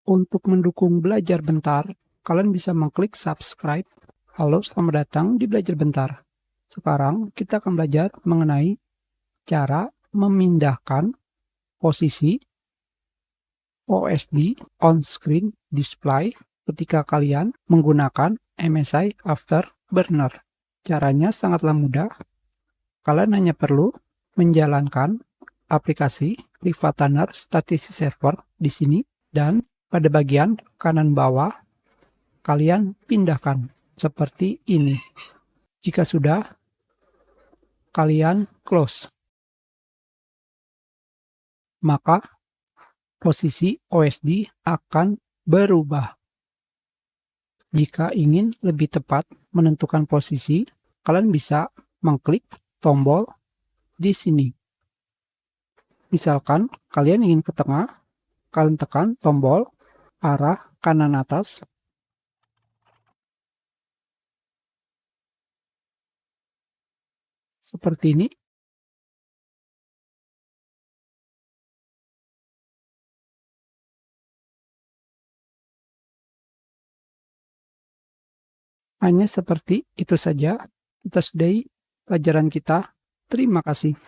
Untuk mendukung Belajar Bentar, kalian bisa mengklik subscribe. Halo, selamat datang di Belajar Bentar. Sekarang kita akan belajar mengenai cara memindahkan posisi OSD on-screen display ketika kalian menggunakan MSI Afterburner. Caranya sangatlah mudah. Kalian hanya perlu menjalankan aplikasi Privatanner Statistic Server di sini, dan pada bagian kanan bawah kalian pindahkan seperti ini. Jika sudah, kalian close. Maka posisi OSD akan berubah. Jika ingin lebih tepat menentukan posisi, kalian bisa mengklik tombol di sini. Misalkan kalian ingin ke tengah, kalian tekan tombol arah kanan atas. Seperti ini. Hanya seperti itu saja. Kita sudahi pelajaran kita. Terima kasih.